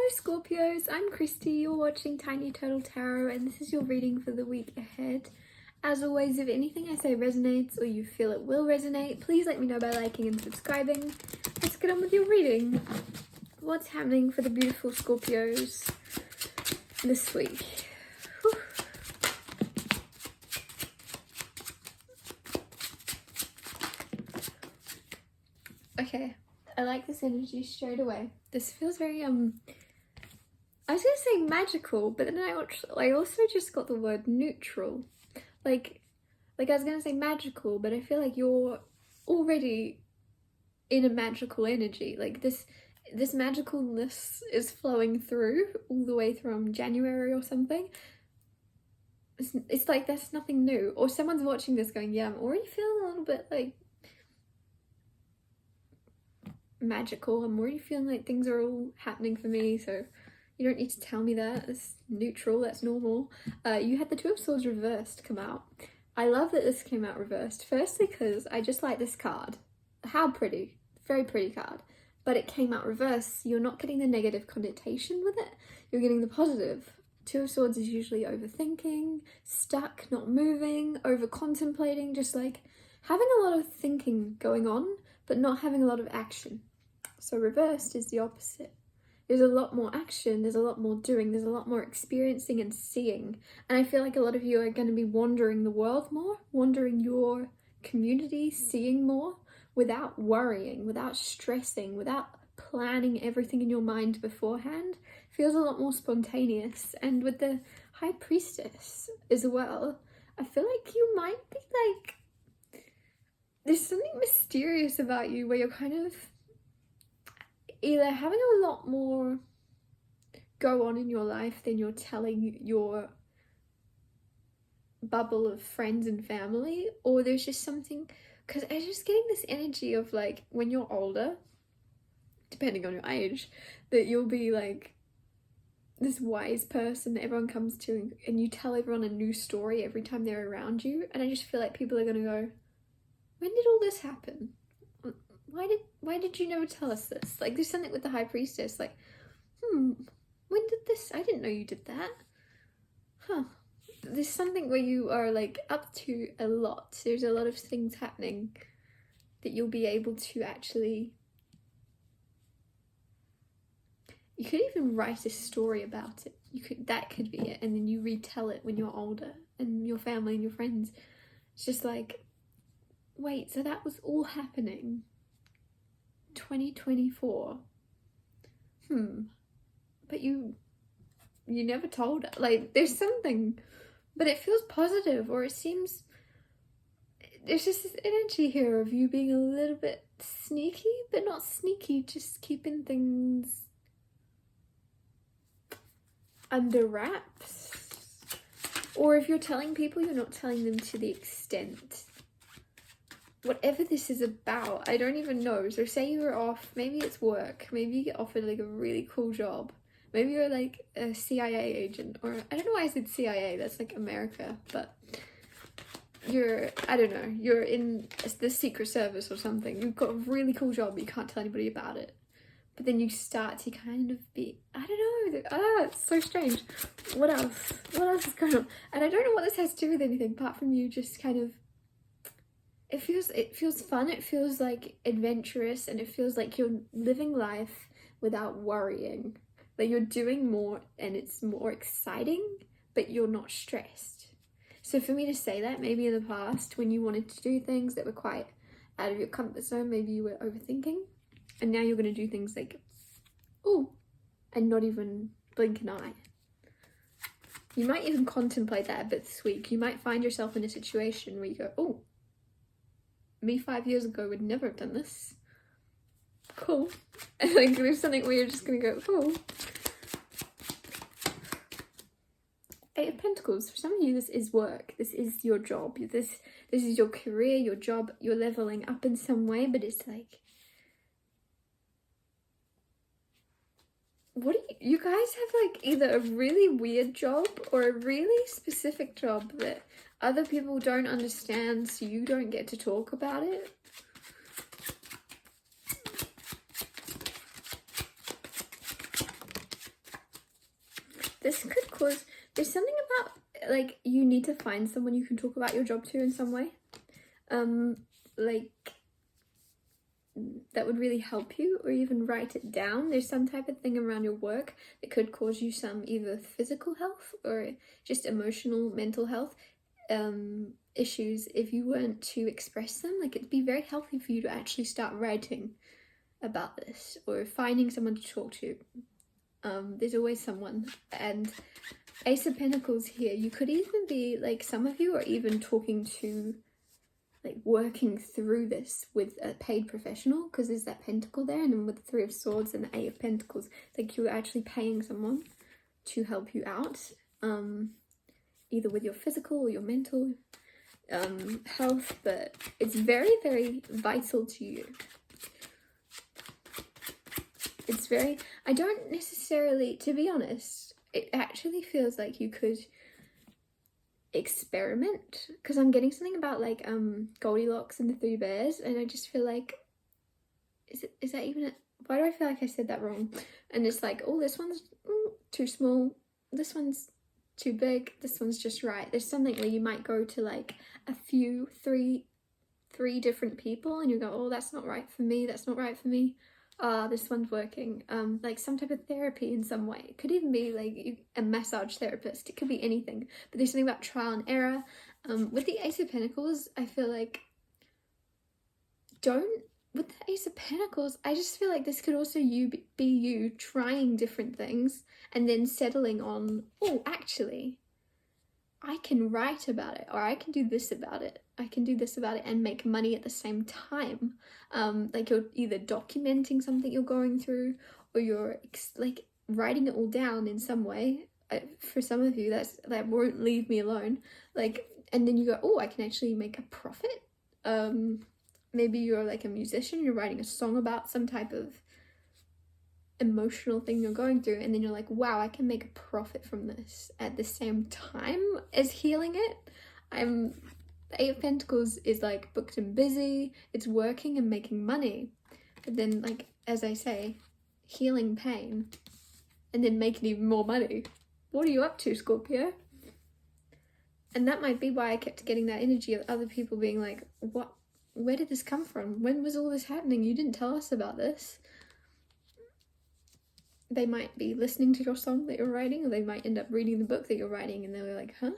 Hello Scorpios, I'm Christy, you're watching Tiny Turtle Tarot and this is your reading for the week ahead. As always, if anything I say resonates or you feel it will resonate, please let me know by liking and subscribing. Let's get on with your reading. What's happening for the beautiful Scorpios this week? Whew. Okay, I like this energy straight away. This feels very, I was gonna say magical, but then I also just got the word neutral. Like I was gonna say magical, but I feel like you're already in a magical energy. Like this magicalness is flowing through all the way from January or something. It's like that's nothing new. Or someone's watching this going, yeah, I'm already feeling a little bit like magical. I'm already feeling like things are all happening for me, so you don't need to tell me that. It's neutral, that's normal. You had the Two of Swords reversed come out. I love that this came out reversed. Firstly, because I just like this card. How pretty. Very pretty card. But it came out reversed. You're not getting the negative connotation with it. You're getting the positive. Two of Swords is usually overthinking, stuck, not moving, over contemplating, just like having a lot of thinking going on, but not having a lot of action. So reversed is the opposite. There's a lot more action, there's a lot more doing, there's a lot more experiencing and seeing. And I feel like a lot of you are going to be wandering the world more, wandering your community, seeing more, without worrying, without stressing, without planning everything in your mind beforehand. Feels a lot more spontaneous. And with the High Priestess as well, I feel like you might be like, there's something mysterious about you where you're kind of either having a lot more go on in your life than you're telling your bubble of friends and family, or there's just something, because I'm just getting this energy of like when you're older, depending on your age, that you'll be like this wise person that everyone comes to and you tell everyone a new story every time they're around you. And I just feel like people are going to go, when did all this happen? Why did you never tell us this? Like there's something with the High Priestess, like, when did this? I didn't know you did that. Huh. There's something where you are like up to a lot. There's a lot of things happening that you'll be able to actually, you could even write a story about it. That could be it. And then you retell it when you're older and your family and your friends. It's just like, wait, so that was all happening 2024. But you never told us. Like there's something, but it feels positive, or it seems there's just this energy here of you being a little bit sneaky, but not sneaky, just keeping things under wraps. Or if you're telling people, you're not telling them to the extent. Whatever this is about, I don't even know. So say you were off, maybe it's work, maybe you get offered like a really cool job, maybe you're like a CIA agent, or I don't know why I said CIA, that's like America, but you're, I don't know, you're in the Secret Service or something, you've got a really cool job but you can't tell anybody about it, but then you start to kind of be, I don't know, it's so strange. What else is going on? And I don't know what this has to do with anything apart from you just kind of, it feels fun, it feels like adventurous, and it feels like you're living life without worrying. Like you're doing more and it's more exciting, but you're not stressed. So for me to say that, maybe in the past when you wanted to do things that were quite out of your comfort zone, maybe you were overthinking, and now you're going to do things like, ooh, and not even blink an eye. You might even contemplate that a bit this week. You might find yourself in a situation where you go, oh, me 5 years ago would never have done this. Cool. And like there's something where you're just gonna go, cool. Eight of Pentacles. For some of you, this is work. This is your job. This is your career, your job. You're leveling up in some way, but it's like, what do you guys have like either a really weird job or a really specific job that other people don't understand, so you don't get to talk about it? this could cause, there's something about, like, you need to find someone you can talk about your job to in some way. Like, that would really help you, or even write it down. There's some type of thing around your work that could cause you some either physical health or just emotional, mental health issues if you weren't to express them. Like, it'd be very healthy for you to actually start writing about this, or finding someone to talk to. There's always someone. And Ace of Pentacles here, you could even be, like, some of you are even talking to, like, working through this with a paid professional, because there's that pentacle there, and then with the Three of Swords and the Eight of Pentacles, like, you're actually paying someone to help you out, either with your physical or your mental health, but it's very, very vital to you. It's very, I don't necessarily, to be honest, it actually feels like you could experiment, because I'm getting something about, like, Goldilocks and the Three Bears, and I just feel like, is that even why do I feel like I said that wrong? And it's like, oh, this one's too small, this one's too big, this one's just right. There's something where you might go to, like, three different people, and you go, oh, that's not right for me, that's not right for me. This one's working. Like, some type of therapy in some way. It could even be, like, a massage therapist. It could be anything. But there's something about trial and error. With the Ace of Pentacles, I feel like, with the Ace of Pentacles, I just feel like this could also be you trying different things and then settling on, oh, actually, I can write about it, or I can do this about it. I can do this about it and make money at the same time. Like, you're either documenting something you're going through, or you're like writing it all down in some way. For some of you, that won't leave me alone. Like, and then you go, oh, I can actually make a profit. Maybe you're like a musician, you're writing a song about some type of emotional thing you're going through, and then you're like, wow, I can make a profit from this at the same time as healing it. The Eight of Pentacles is, like, booked and busy, it's working and making money, but then, like, as I say, healing pain and then making even more money. What are you up to, Scorpio? And that might be why I kept getting that energy of other people being like, what, where did this come from? When was all this happening? You didn't tell us about this. They might be listening to your song that you're writing, or they might end up reading the book that you're writing, and they're like, huh?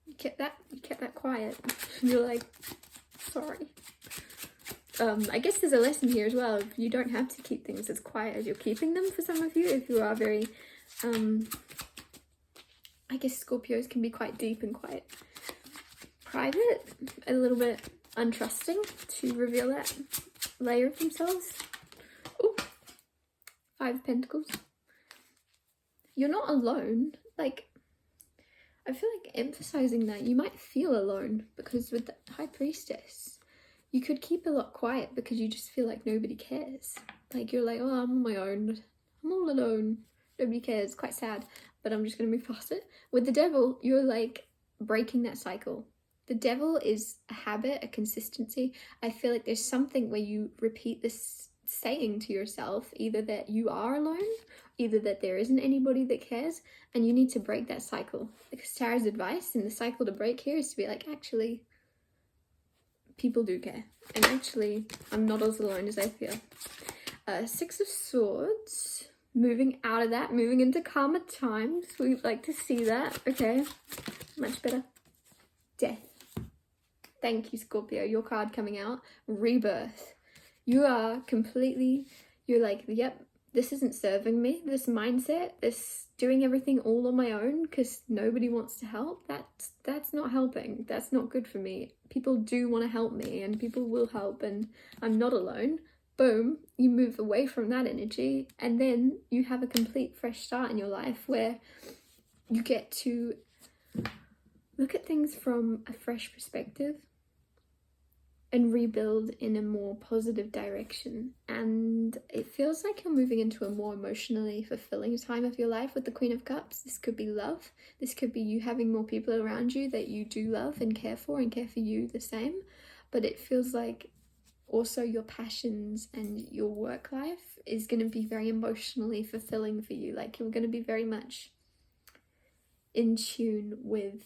You kept that quiet. And you're like, sorry. I guess there's a lesson here as well. You don't have to keep things as quiet as you're keeping them for some of you. If you are very, I guess Scorpios can be quite deep and quite private, a little bit untrusting to reveal that layer of themselves. Ooh. Five of Pentacles. You're not alone. Like, I feel like emphasizing that you might feel alone, because with the High Priestess, you could keep a lot quiet because you just feel like nobody cares. Like, you're like, oh, I'm on my own. I'm all alone. Nobody cares. Quite sad, but I'm just going to move past it. With the Devil, you're like breaking that cycle. The Devil is a habit, a consistency. I feel like there's something where you repeat this saying to yourself, either that you are alone, either that there isn't anybody that cares, and you need to break that cycle. Because Tara's advice in the cycle to break here is to be like, actually, people do care, and actually, I'm not as alone as I feel. Six of Swords, moving out of that, moving into calmer times. We'd like to see that. Okay, much better. Death. Thank you, Scorpio. Your card coming out. Rebirth. You are completely, you're like, yep, this isn't serving me, this mindset, this doing everything all on my own because nobody wants to help, that's not helping, that's not good for me. People do want to help me, and people will help, and I'm not alone. Boom, you move away from that energy, and then you have a complete fresh start in your life where you get to look at things from a fresh perspective and rebuild in a more positive direction. And it feels like you're moving into a more emotionally fulfilling time of your life with the Queen of Cups. This could be love. This could be you having more people around you that you do love and care for you the same. But it feels like also your passions and your work life is going to be very emotionally fulfilling for you. Like, you're going to be very much in tune with,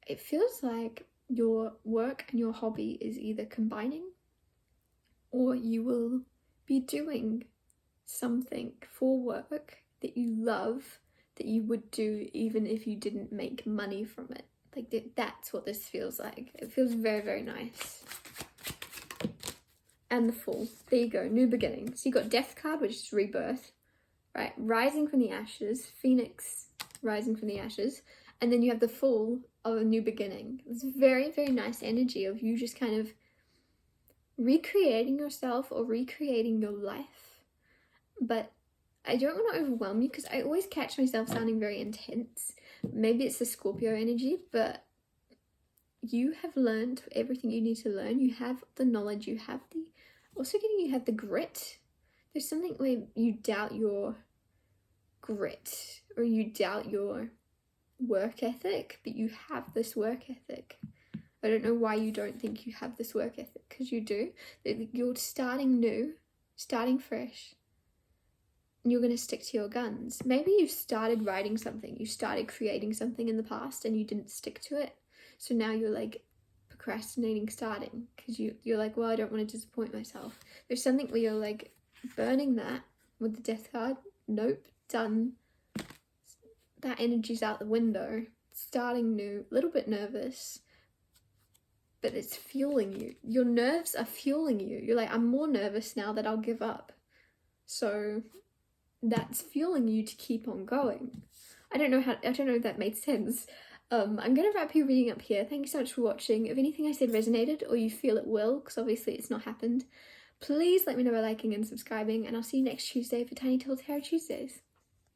it feels like your work and your hobby is either combining, or you will be doing something for work that you love, that you would do even if you didn't make money from it. Like, that's what this feels like. It feels very, very nice. And the Fool. There you go, new beginning. So you got Death card, which is rebirth, right? Rising from the ashes, Phoenix rising from the ashes. And then you have the Fool of a new beginning. It's very, very nice energy of you just kind of recreating yourself or recreating your life. But I don't want to overwhelm you because I always catch myself sounding very intense. Maybe it's the Scorpio energy, but you have learned everything you need to learn. You have the knowledge, you have you have the grit. There's something where you doubt your grit or you doubt your work ethic, but you have this work ethic. I don't know why you don't think you have this work ethic, because you do. You're starting new, starting fresh, and you're going to stick to your guns. Maybe you started writing something, you started creating something in the past and you didn't stick to it. So now you're like procrastinating starting because you're like, well, I don't want to disappoint myself. There's something where you're like burning that with the Death card. Nope, done. That energy's out the window. Starting new, a little bit nervous, but it's fueling you. Your nerves are fueling you. You're like, I'm more nervous now that I'll give up. So that's fueling you to keep on going. I don't know if that made sense. I'm gonna wrap your reading up here. Thank you so much for watching. If anything I said resonated, or you feel it will, because obviously it's not happened, please let me know by liking and subscribing, and I'll see you next Tuesday for Tiny Tales Tarot Tuesdays.